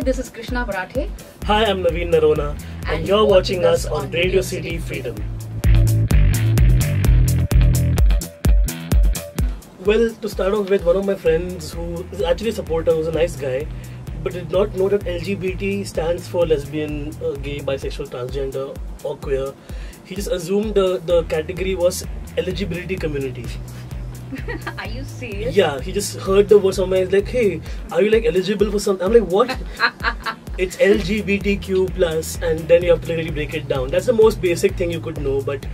this is Krishna Marathe. Hi, I'm Naveen Narona, and you're watching us on Radio City Freedom. Well, to start off with, one of my friends who is actually a supporter, who's a nice guy, but did not know that LGBT stands for lesbian, gay, bisexual, transgender, or queer. He just assumed the category was eligibility community. Are you serious? Yeah, he just heard the word somewhere. He's like, hey, are you like eligible for something? I'm like, what? It's LGBTQ plus, and then you have to really break it down. That's the most basic thing you could know, but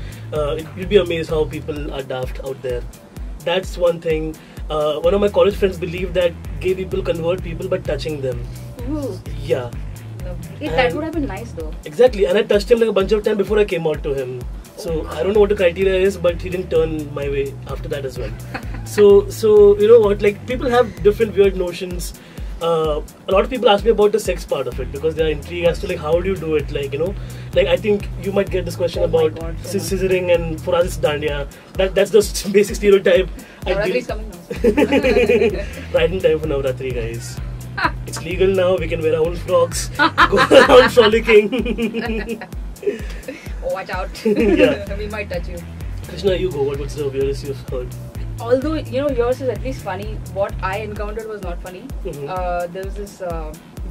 you'd be amazed how people are daft out there. That's one thing. One of my college friends believed that gay people convert people by touching them. Ooh. Yeah. That would have been nice though. Exactly, and I touched him like a bunch of times before I came out to him. So I don't know what the criteria is, but he didn't turn my way after that as well. So you know what? Like, people have different weird notions. A lot of people ask me about the sex part of it because they are intrigued as to like how do you do it. Like, you know, like I think you might get this question about scissoring, and for us it's dandiya. That's the basic stereotype. Navratri is coming now. Right in time for Navratri, guys. It's legal now. We can wear our own frocks, go around frolicking. Watch out. Yeah. We might touch you. Krishna, you go. What's the weirdest you've heard? Although, you know, yours is at least funny, what I encountered was not funny. There was this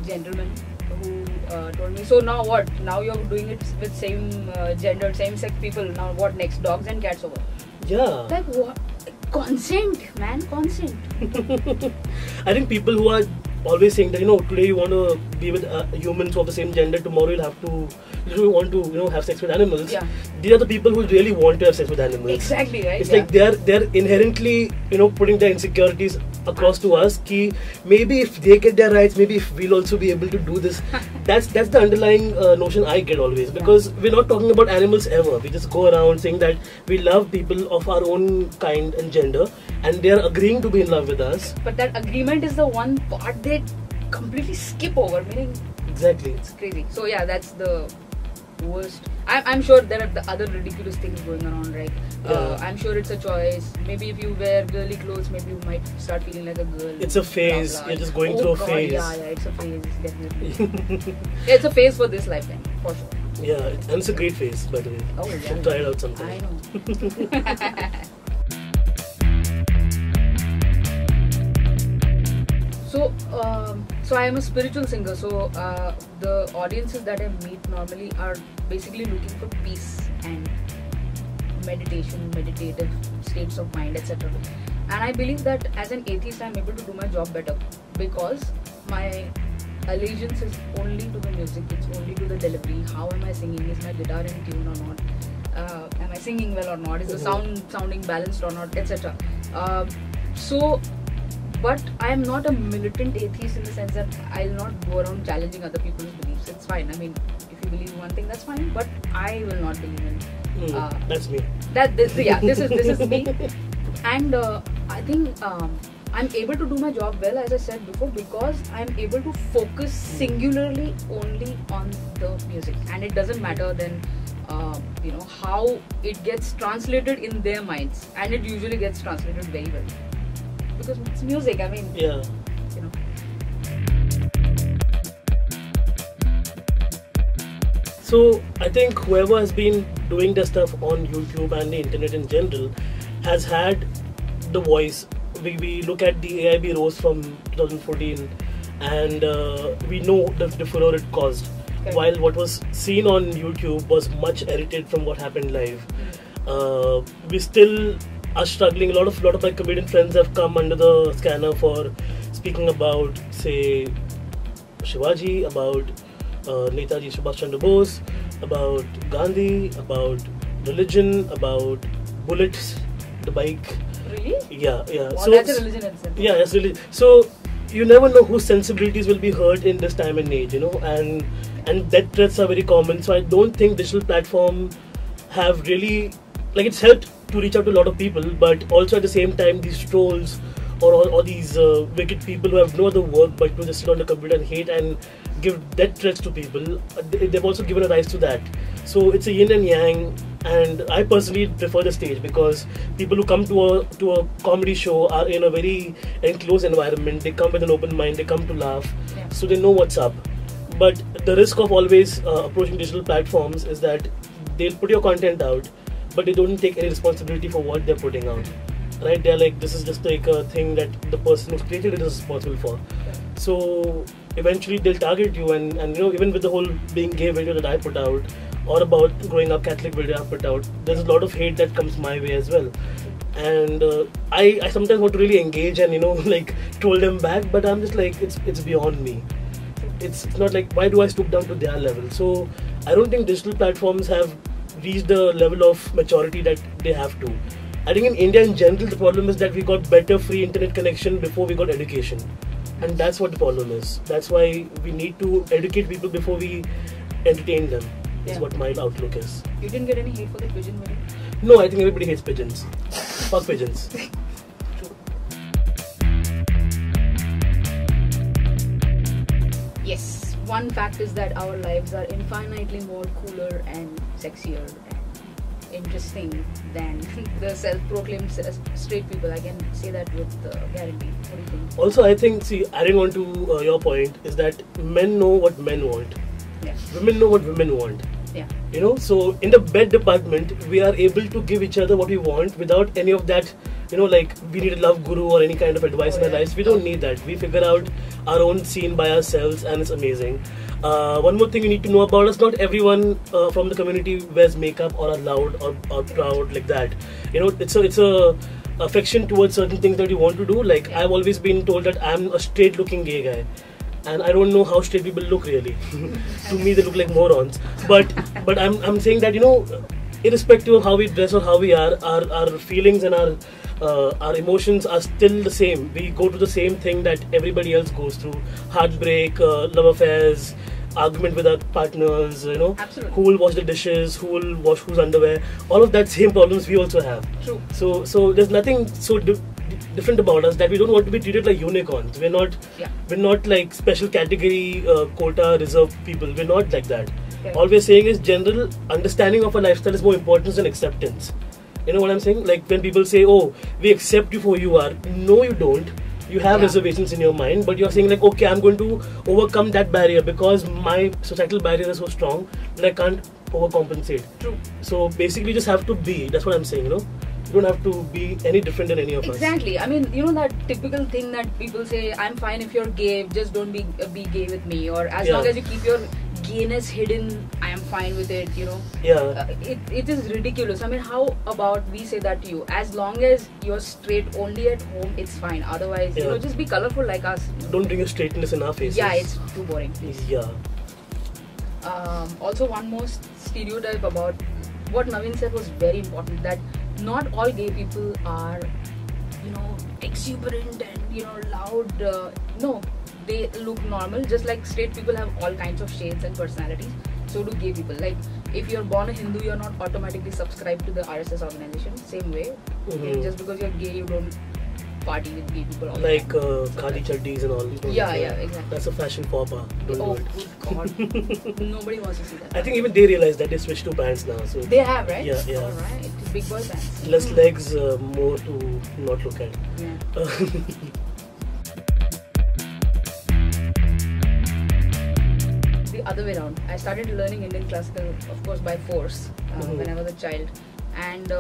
gentleman who told me, so now what? Now you're doing it with same gender, same sex people. Now what next? Dogs and cats over. Yeah. Like what? Consent, man, consent. I think people who are always saying that, you know, today you want to be with humans of the same gender, tomorrow you'll have to, you want to, you know, have sex with animals. Yeah. These are the people who really want to have sex with animals. Exactly, right? It's like they're inherently, you know, putting their insecurities across to us. Ki maybe if they get their rights, maybe if we'll also be able to do this. That's the underlying notion I get always, because we're not talking about animals ever. We just go around saying that we love people of our own kind and gender, and they're agreeing to be in love with us. But that agreement is the one part they completely skip over. Meaning, exactly, it's crazy. So yeah, that's the worst. I'm sure there are the other ridiculous things going around, right? I'm sure it's a choice. Maybe if you wear girly clothes, maybe you might start feeling like a girl. It's a phase. Blah, blah. You're just going through a phase. Yeah, it's a phase, definitely. It's a phase for this lifetime, for sure. Yeah, and it's a great phase, by the way. Oh yeah. Should try it out sometime. I know. So I am a spiritual singer. So the audiences that I meet normally are basically looking for peace and meditation, meditative states of mind, etc. And I believe that as an atheist, I'm able to do my job better because my allegiance is only to the music. It's only to the delivery. How am I singing? Is my guitar in tune or not? Am I singing well or not? Is the sound sounding balanced or not, etc. But I am not a militant atheist in the sense that I'll not go around challenging other people's beliefs. It's fine. I mean, if you believe one thing, that's fine. But I will not believe in. That's me. This is me. And I think I'm able to do my job well, as I said before, because I'm able to focus singularly only on the music, and it doesn't matter then. You know how it gets translated in their minds, and it usually gets translated very well. Because it's music, I mean, yeah. You know. So I think whoever has been doing the stuff on YouTube and the internet in general has had the voice. We look at the AIB Rose from 2014, and we know the furore it caused. Okay. While what was seen on YouTube was much edited from what happened live. We still are struggling. A lot of my comedian friends have come under the scanner for speaking about, say, Shivaji, about Netaji Subhash Chandra Bose, about Gandhi, about religion, about bullets, the bike. Really? Yeah. Wow, so that's a religion itself. Yeah, that's religion. So you never know whose sensibilities will be hurt in this time and age, you know, and death threats are very common. So I don't think digital platforms have really, like, it's helped to reach out to a lot of people, but also at the same time these trolls or these wicked people who have no other work but to just sit on the computer and hate and give death threats to people, they've also given a rise to that. So it's a yin and yang, and I personally prefer the stage because people who come to a comedy show are in a very enclosed environment. They come with an open mind, they come to laugh, so they know what's up. But the risk of always approaching digital platforms is that they'll put your content out, but they don't take any responsibility for what they're putting out. Right? They're like, this is just like a thing that the person who's created it is responsible for. So eventually they'll target you, and you know, even with the whole being gay video that I put out, or about growing up Catholic video I put out, there's a lot of hate that comes my way as well. And I sometimes want to really engage and, you know, like troll them back, but I'm just like, it's beyond me. It's not like, why do I stoop down to their level? So I don't think digital platforms have reached the level of maturity that they have to. I think in India in general, the problem is that we got better free internet connection before we got education. And that's what the problem is. That's why we need to educate people before we entertain them. Is what my outlook is. You didn't get any hate for the pigeon video? No, I think everybody hates pigeons. Fuck pigeons. Yes, one fact is that our lives are infinitely more cooler and sexier and interesting than the self-proclaimed straight people. I can say that with guarantee. What do you think? Also, I think, see, adding on to your point, is that men know what men want. Yeah. Women know what women want. Yeah. You know, so in the bed department, we are able to give each other what we want without any of that, you know, like we need a love guru or any kind of advice in our lives. We don't need that. We figure out our own scene by ourselves, and it's amazing. One more thing you need to know about us: not everyone from the community wears makeup or are loud or proud like that. You know, it's a affection towards certain things that you want to do. Like, I've always been told that I'm a straight-looking gay guy. And I don't know how straight people look really. To me, they look like morons. But I'm saying that, you know, irrespective of how we dress or how we are, our feelings and our emotions are still the same. We go through the same thing that everybody else goes through: heartbreak, love affairs, argument with our partners. You know, Absolutely. Who will wash the dishes, who will wash whose underwear. All of that same problems we also have. True. So there's nothing so different about us that we don't want to be treated like unicorns. We're not like special category quota reserved people. We're not like that. Yeah. All we're saying is general understanding of a lifestyle is more important than acceptance. You know what I'm saying? Like when people say, oh, we accept you for who you are. No, you don't. You have reservations in your mind, but you're saying like, okay, I'm going to overcome that barrier because my societal barrier is so strong that I can't overcompensate. True. So basically you just have to be. That's what I'm saying, you know? You don't have to be any different than any of us. Exactly. I mean, you know that typical thing that people say, I'm fine if you're gay, just don't be gay with me, or as long as you keep your gayness hidden, I am fine with it, you know. Yeah. It is ridiculous. I mean, how about we say that to you? As long as you're straight only at home, it's fine. Otherwise, you know, just be colorful like us. Don't bring your straightness in our faces. Yeah, it's too boring, please. Yeah. Also, one more stereotype about what Naveen said was very important, that not all gay people are, you know, exuberant and, you know, loud. No, they look normal. Just like straight people have all kinds of shades and personalities, so do gay people. Like, if you're born a Hindu, you're not automatically subscribed to the RSS organization. Same way, just because you're gay, you don't party with gay people all the like time. khadi chaddis and all. Yeah, exactly. That's a fashion faux pas. Don't Oh, do it. good God. Nobody wants to see that. I think even they realize that they switched to pants now. So They have, right? Yeah. Alright, big boy pants. less legs, more to not look at. Yeah. The other way around. I started learning Indian classical, of course, by force when I was a child. And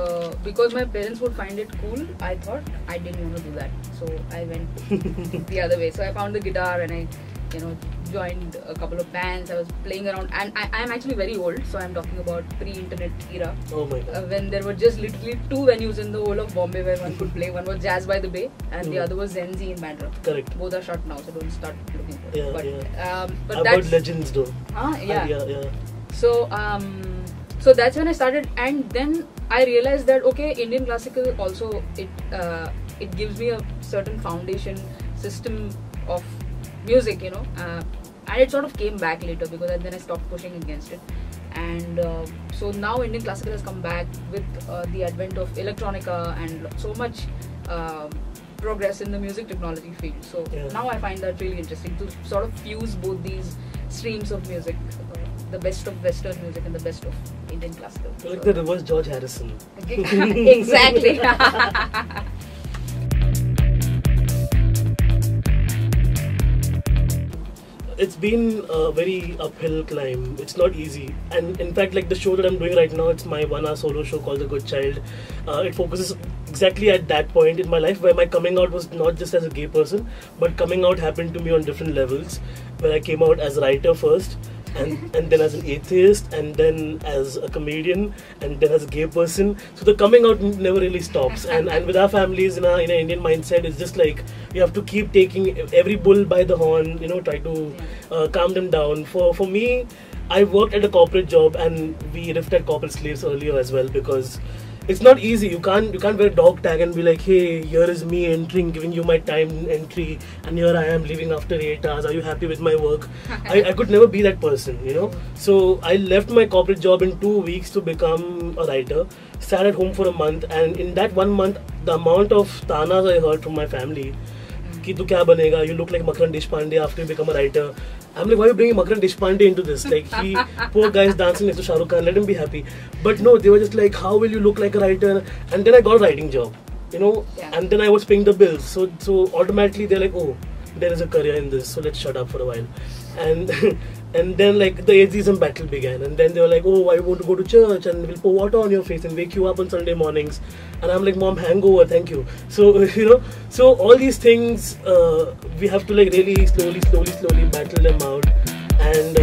because my parents would find it cool, I thought I didn't want to do that. So I went the other way. So I found the guitar and I, you know, joined a couple of bands. I was playing around, and I'm actually very old, so I'm talking about pre-internet era. Oh my God. When there were just literally two venues in the whole of Bombay where one could play. One was Jazz by the Bay, and the other was Zenzi in Bandra. Correct. Both are shut now, so don't start looking for it. Yeah, But I've that's heard legends though. yeah. So that's when I started, and then I realized that okay, Indian classical also it gives me a certain foundation system of music, you know, and it sort of came back later because then I stopped pushing against it, and so now Indian classical has come back with the advent of electronica and so much progress in the music technology field. So now I find that really interesting to sort of fuse both these streams of music, the best of Western music and the best of Indian classical. Like the reverse George Harrison. Exactly. it's been a very uphill climb. It's not easy, and in fact, like the show that I'm doing right now, it's my 1 hour solo show called The Good Child. It focuses exactly at that point in my life where my coming out was not just as a gay person, but coming out happened to me on different levels. Where I came out as a writer first, and then as an atheist, and then as a comedian, and then as a gay person. So the coming out never really stops. And with our families in our Indian mindset, it's just like you have to keep taking every bull by the horn. Try to calm them down. For me, I worked at a corporate job, and we riffed at corporate slaves earlier as well, because it's not easy. You can't wear a dog tag and be like, hey, here is me entering, giving you my time entry, and here I am leaving after 8 hours. Are you happy with my work? I could never be that person. So I left my corporate job in 2 weeks to become a writer. Sat at home for a month, and in that 1 month, the amount of tanas I heard from my family, ki tu kya banega? You look like Makaran Deshpande after you become a writer. I'm like, why are you bringing Makaran Deshpande into this? Like, poor guy is dancing next to Shah Rukh Khan, let him be happy. But no, they were just like, how will you look like a writer? And then I got a writing job, and then I was paying the bills. So automatically they're like, oh, there is a career in this, so let's shut up for a while. And and then like the atheism battle began, and then they were like, oh, I want to go to church, and we'll pour water on your face and wake you up on Sunday mornings. And I'm like, mom, hangover, thank you. So so all these things we have to like really slowly battle them out. And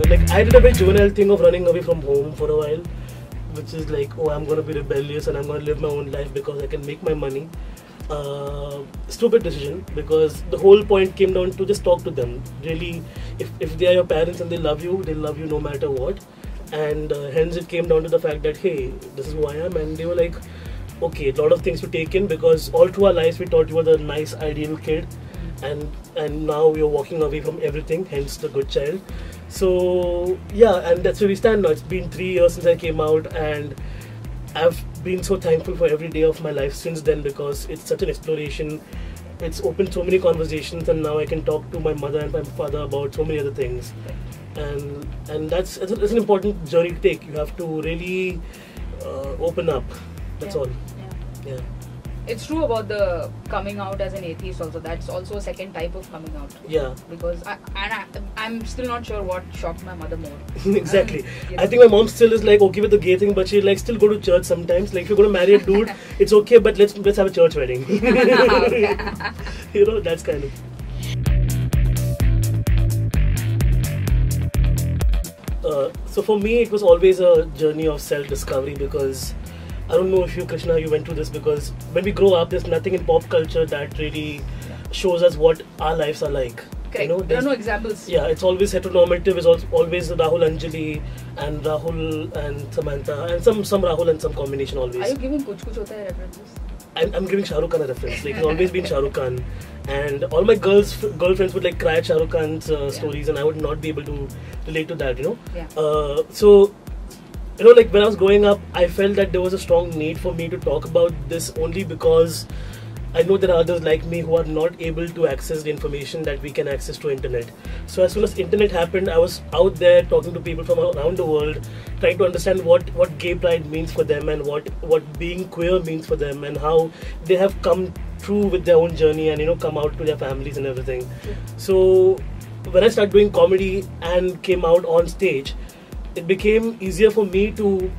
like I did a very juvenile thing of running away from home for a while, which is like, oh, I'm gonna be rebellious and I'm gonna live my own life because I can make my money. Stupid decision, because the whole point came down to just talk to them. Really, if they are your parents and they love you no matter what. And hence it came down to the fact that, hey, this is who I am. And they were like, okay, a lot of things to take in, because all through our lives we thought you were the nice ideal kid, and now we are walking away from everything, hence The Good Child. So yeah, and that's where we stand now. It's been 3 years since I came out, and I've been so thankful for every day of my life since then, because it's such an exploration. It's opened so many conversations, and now I can talk to my mother and my father about so many other things. And that's an important journey to take. You have to really open up. That's all. Yeah. It's true about the coming out as an atheist also. That's also a second type of coming out. Yeah. Because I'm still not sure what shocked my mother more. Exactly. I think my mom still is like okay with the gay thing, but she like still go to church sometimes. Like if you're going to marry a dude, it's okay, but let's have a church wedding. That's kind of. So for me, it was always a journey of self-discovery, because I don't know if you, Krishna, you went through this, because when we grow up, there's nothing in pop culture that really shows us what our lives are like. Correct. There are no examples. Yeah, it's always heteronormative. It's always Rahul Anjali and Rahul and Samantha and some Rahul and some combination always. Are you giving Kuch Kuch Hota Hai references? I'm giving Shah Rukh Khan a reference. Like it's always been Shah Rukh Khan, and all my girlfriends would like cry at Shah Rukh Khan's stories, and I would not be able to relate to that. Yeah. So. Like when I was growing up, I felt that there was a strong need for me to talk about this, only because I know there are others like me who are not able to access the information that we can access through internet. So as soon as internet happened, I was out there talking to people from around the world, trying to understand what gay pride means for them, and what being queer means for them, and how they have come through with their own journey and come out to their families and everything. So when I started doing comedy and came out on stage, it became easier for me to,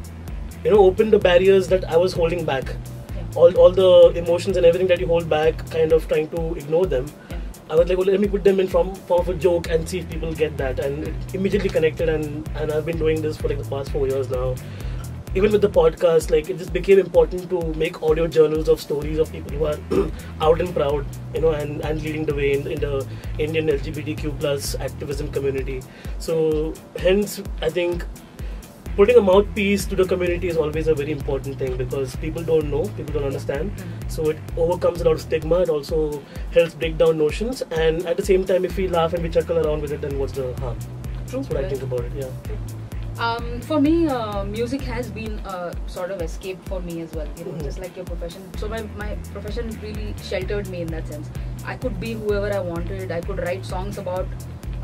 open the barriers that I was holding back. Yeah. All the emotions and everything that you hold back, kind of trying to ignore them. Yeah. I was like, well, let me put them in form of a joke and see if people get that. And it immediately connected, and I've been doing this for like the past 4 years now. Even with the podcast, like it just became important to make audio journals of stories of people who are out and proud, and leading the way in the Indian LGBTQ plus activism community. So hence, I think putting a mouthpiece to the community is always a very important thing, because people don't know, people don't understand. So it overcomes a lot of stigma. It also helps break down notions, and at the same time, if we laugh and we chuckle around with it, then what's the harm? True. That's what I think about it. Yeah. For me, music has been a sort of escape for me as well, just like your profession. So my profession really sheltered me in that sense. I could be whoever I wanted. I could write songs about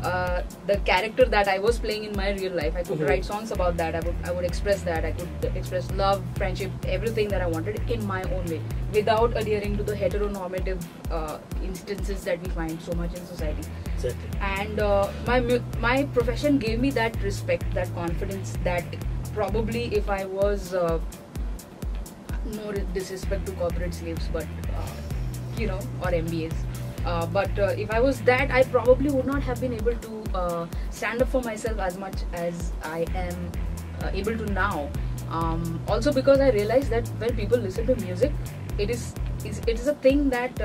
the character that I was playing in my real life. I could Mhm. write songs about that. I would express that. I could express love, friendship, everything that I wanted in my own way, without adhering to the heteronormative instances that we find so much in society. Exactly. And my profession gave me that respect, that confidence, that probably if I was no disrespect to corporate slaves, but or MBAs. But if I was that, I probably would not have been able to stand up for myself as much as I am able to now. Also because I realized that when people listen to music, it is a thing that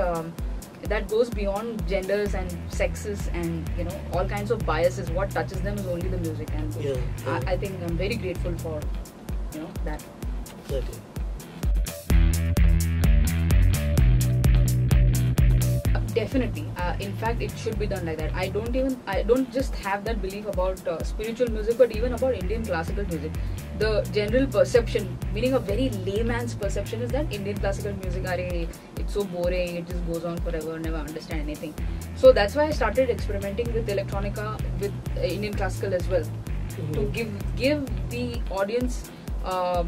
that goes beyond genders and sexes and all kinds of biases. What touches them is only the music, and Yeah. I think I'm very grateful for that. Exactly. Definitely. In fact, it should be done like that. I don't just have that belief about spiritual music, but even about Indian classical music. The general perception, meaning a very layman's perception, is that Indian classical music, it's so boring, it just goes on forever, never understand anything. So that's why I started experimenting with electronica, with Indian classical as well, to give the audience a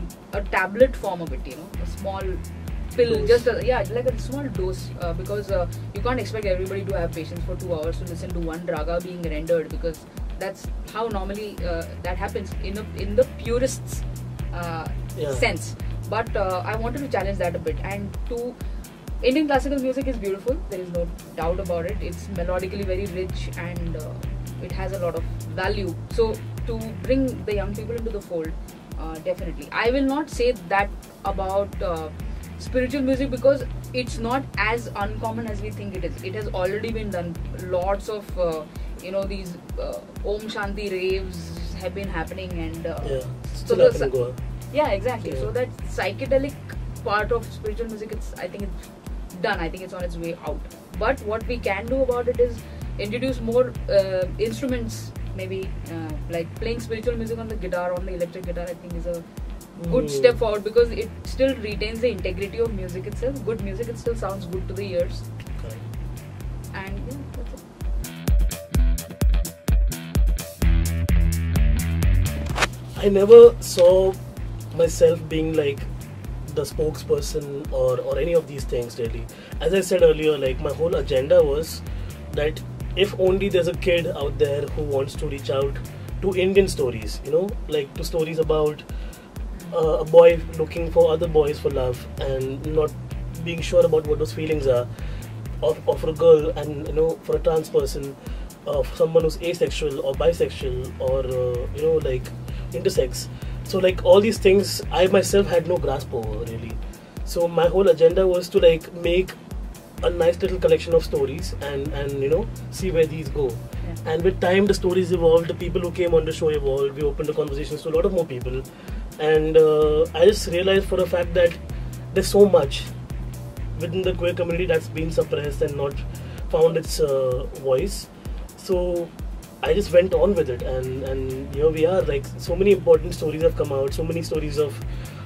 tablet form of it, a small pill, Dose. just like a small dose, because you can't expect everybody to have patience for 2 hours to listen to one raga being rendered, because that's how normally that happens in the purists sense. But I wanted to challenge that a bit, and Indian classical music is beautiful. There is no doubt about it. It's melodically very rich, and it has a lot of value. So to bring the young people into the fold, definitely. I will not say that about spiritual music, because it's not as uncommon as we think it is. It has already been done. Lots of these Om Shanti raves have been happening, and Still happen in Goa. yeah, exactly. Yeah. So that psychedelic part of spiritual music, I think it's done. I think it's on its way out. But what we can do about it is introduce more instruments, maybe like playing spiritual music on the guitar, on the electric guitar. I think is a good step forward, because it still retains the integrity of music itself. Good music, it still sounds good to the ears. Correct. And yeah, that's it. I never saw myself being like the spokesperson or any of these things really. As I said earlier, like my whole agenda was that if only there's a kid out there who wants to reach out to Indian stories, like to stories about a boy looking for other boys for love and not being sure about what those feelings are, of a girl, and for a trans person, of someone who's asexual or bisexual or like intersex. So like all these things I myself had no grasp over really. So my whole agenda was to like make a nice little collection of stories and see where these go. Yeah. And with time the stories evolved, the people who came on the show evolved, we opened the conversations to a lot of more people, and I just realized for a fact that there's so much within the queer community that's been suppressed and not found its voice. So I just went on with it, and here we are. Like so many important stories have come out, so many stories of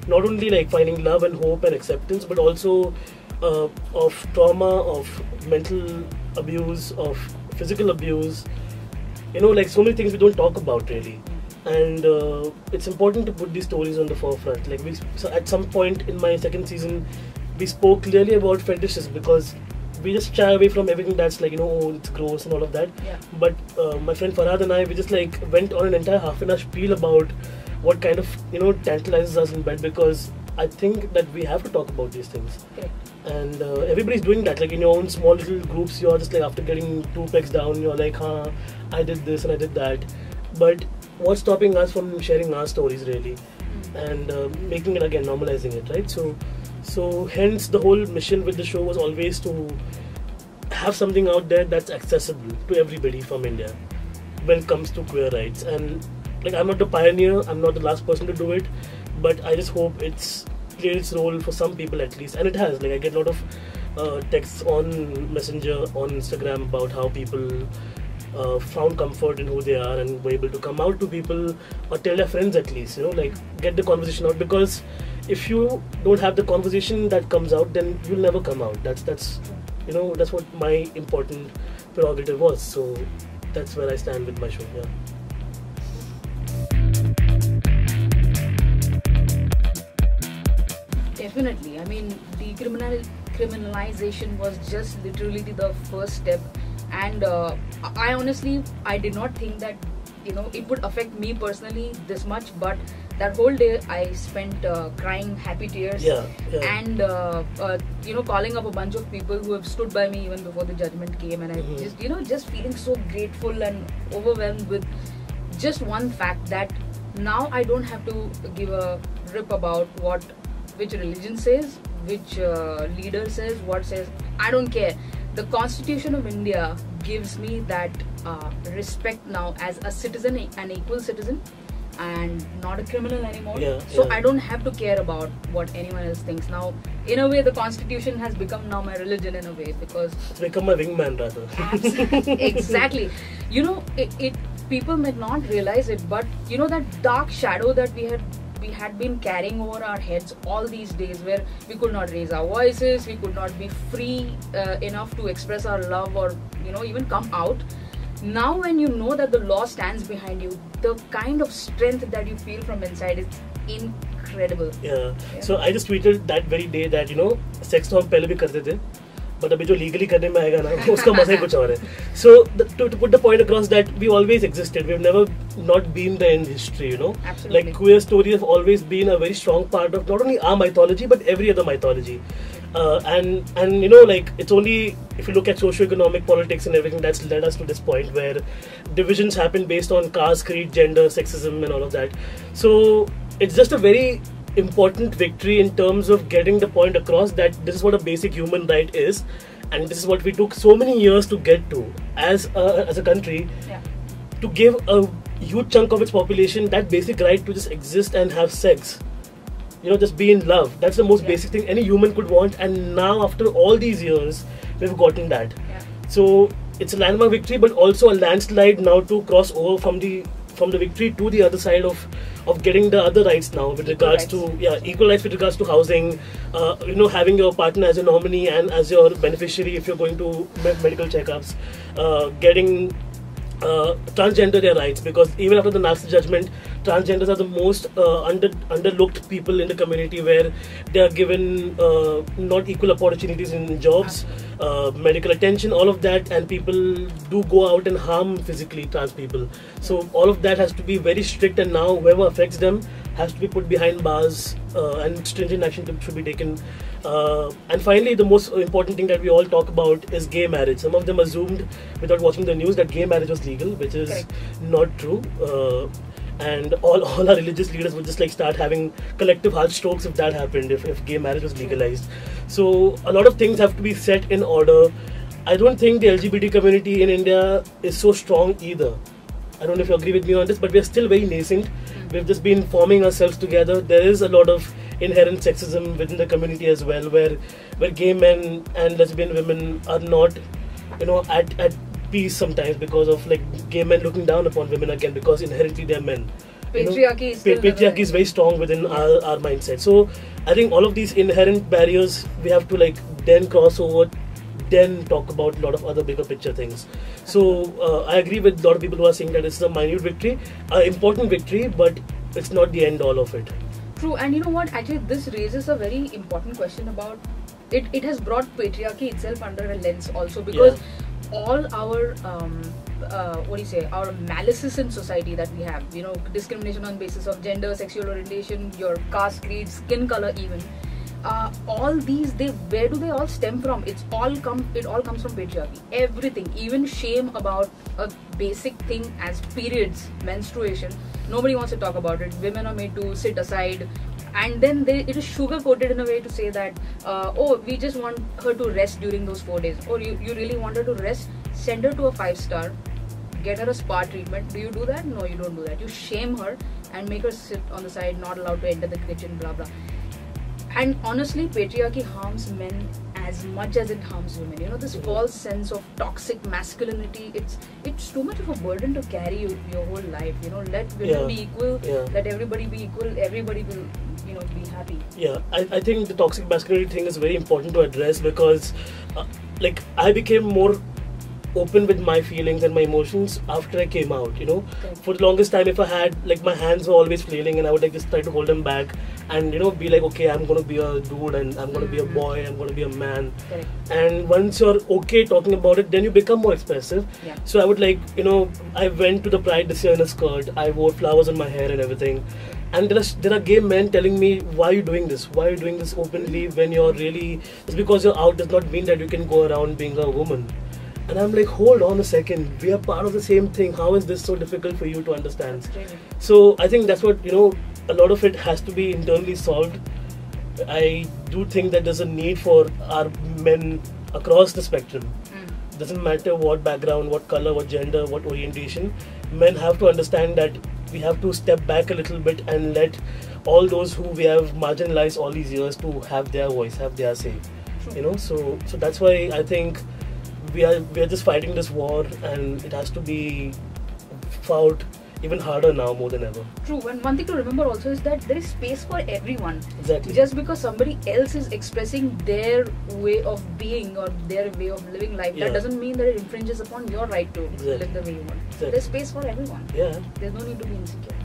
not only like finding love and hope and acceptance, but also of trauma, of mental abuse, of physical abuse, like so many things we don't talk about really. And it's important to put these stories on the forefront. Like so at some point in my second season, we spoke clearly about fetishes, because we just shy away from everything that's like oh, it's gross and all of that. Yeah. But my friend Farhad and I, we just like went on an entire half an hour spiel about what kind of tantalizes us in bed, because I think that we have to talk about these things. Okay. And everybody's doing that, like in your own small little groups. You're just like, after getting 2 pegs down, you're like, I did this and I did that. But what's stopping us from sharing our stories really, and making it again, normalizing it, right? So hence the whole mission with the show was always to have something out there that's accessible to everybody from India when it comes to queer rights. And like I'm not the pioneer, I'm not the last person to do it, but I just hope it's played its role for some people at least, and it has. Like I get a lot of texts on Messenger, on Instagram about how people found comfort in who they are and were able to come out to people or tell their friends at least, like get the conversation out, because if you don't have the conversation that comes out, then you'll never come out. That's what my important prerogative was. So that's where I stand with my show. Yeah. Definitely. I mean, decriminalization was just literally the first step, and I honestly I did not think that it would affect me personally this much. But that whole day I spent crying happy tears, Yeah. and calling up a bunch of people who have stood by me even before the judgment came, and I just feeling so grateful and overwhelmed with just one fact that now I don't have to give a rip about which religion says, which leader says, what says. I don't care. The Constitution of India gives me that respect now as a citizen, an equal citizen, and not a criminal anymore. So I don't have to care about what anyone else thinks. Now, in a way, the Constitution has become now my religion in a way, because it's become my wingman rather. Exactly. People might not realize it, but that dark shadow that we had been carrying over our heads all these days, where we could not raise our voices, we could not be free enough to express our love, or even come out. Now when you know that the law stands behind you, the kind of strength that you feel from inside is incredible. Yeah. So I just tweeted that very day that sex तो हम पहले भी करते थे, but अभी जो legally करने में आएगा ना, उसका मजा ही कुछ और है. So to put the point across that we always existed, we've never not been there in history, Absolutely. Like queer stories have always been a very strong part of not only our mythology but every other mythology. And like it's only if you look at socio-economic politics and everything that's led us to this point where divisions happen based on caste, creed, gender, sexism and all of that. So it's just a very important victory in terms of getting the point across that this is what a basic human right is, and this is what we took so many years to get to as a country. Yeah. To give a huge chunk of its population that basic right to just exist and have sex, just be in love. That's the most basic thing any human could want, and now after all these years we've gotten that. So it's a landmark victory, but also a landslide now to cross over from the victory to the other side of getting the other rights now with regards to equal rights with regards to housing, having your partner as a nominee and as your beneficiary if you're going to medical checkups, getting transgender their rights, because even after the Nazi judgment, transgenders are the most underlooked people in the community, where they are given not equal opportunities in jobs, medical attention, all of that, and people do go out and harm physically trans people. So all of that has to be very strict, and now whoever affects them has to be put behind bars, and stringent action should be taken. And finally, the most important thing that we all talk about is gay marriage. Some of them assumed without watching the news that gay marriage was legal, which is Correct. not true. And all our religious leaders would just like start having collective heart strokes if that happened, if gay marriage was legalized. So a lot of things have to be set in order. I don't think the LGBT community in India is so strong either. I don't know if you agree with me on this, but we are still very nascent. We've just been forming ourselves together. There is a lot of inherent sexism within the community as well, where gay men and lesbian women are not, at peace sometimes because of like gay men looking down upon women again, because inherently they're men. Patriarchy is very strong within our mindset. So I think all of these inherent barriers we have to like then cross over, then talk about a lot of other bigger picture things. So I agree with a lot of people who are saying that it's a minute victory, important victory, but it's not the end all of it. True, and you know what? Actually, this raises a very important question about it. It has brought patriarchy itself under a lens also, because all our our malices in society that we have, discrimination on basis of gender, sexual orientation, your caste, creed, skin color, even. All these, where do they all stem from? It all comes from patriarchy. Everything, even shame about a basic thing as periods, menstruation. Nobody wants to talk about it. Women are made to sit aside, and then it is sugar coated in a way to say that we just want her to rest during those 4 days. Or you really want her to rest? Send her to a 5-star, get her a spa treatment. Do you do that? No, you don't do that. You shame her and make her sit on the side, not allowed to enter the kitchen, blah blah. And honestly, patriarchy harms men as much as it harms women. This false sense of toxic masculinity, it's too much of a burden to carry your whole life. Let women be equal, let everybody be equal, everybody will be happy. I think the toxic masculinity thing is very important to address, because I became more open with my feelings and my emotions after I came out. Correct. For the longest time, if I had like my hands were always flailing, and I would like just try to hold them back, and be like, okay, I'm gonna be a dude, and I'm gonna be a boy, I'm gonna be a man. Correct. And once you're okay talking about it, then you become more expressive. Yeah. So I would like, I went to the Pride this year in a skirt. I wore flowers on my hair and everything. And there are gay men telling me, why are you doing this? Why are you doing this openly when you're really... Just because you're out does not mean that you can go around being a woman. And I'm like, hold on a second. We are part of the same thing. How is this so difficult for you to understand? So I think that's what, a lot of it has to be internally solved. I do think that there's a need for our men across the spectrum. Doesn't matter what background, what color, what gender, what orientation. Men have to understand that we have to step back a little bit and let all those who we have marginalized all these years to have their voice, have their say. So that's why I think we are just fighting this war, and it has to be fought even harder now more than ever. True, and one thing to remember also is that there is space for everyone. Exactly. Just because somebody else is expressing their way of being or their way of living life, that doesn't mean that it infringes upon your right to live the way you want. Exactly. There's space for everyone. Yeah. There's no need to be insecure.